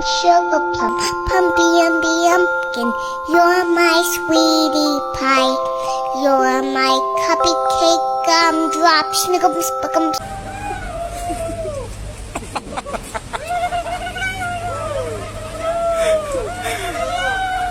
and sugar plum, pumpy umby umpkin. You're my sweetie pie. You're my cupcake gumdrop, snickums, buckums.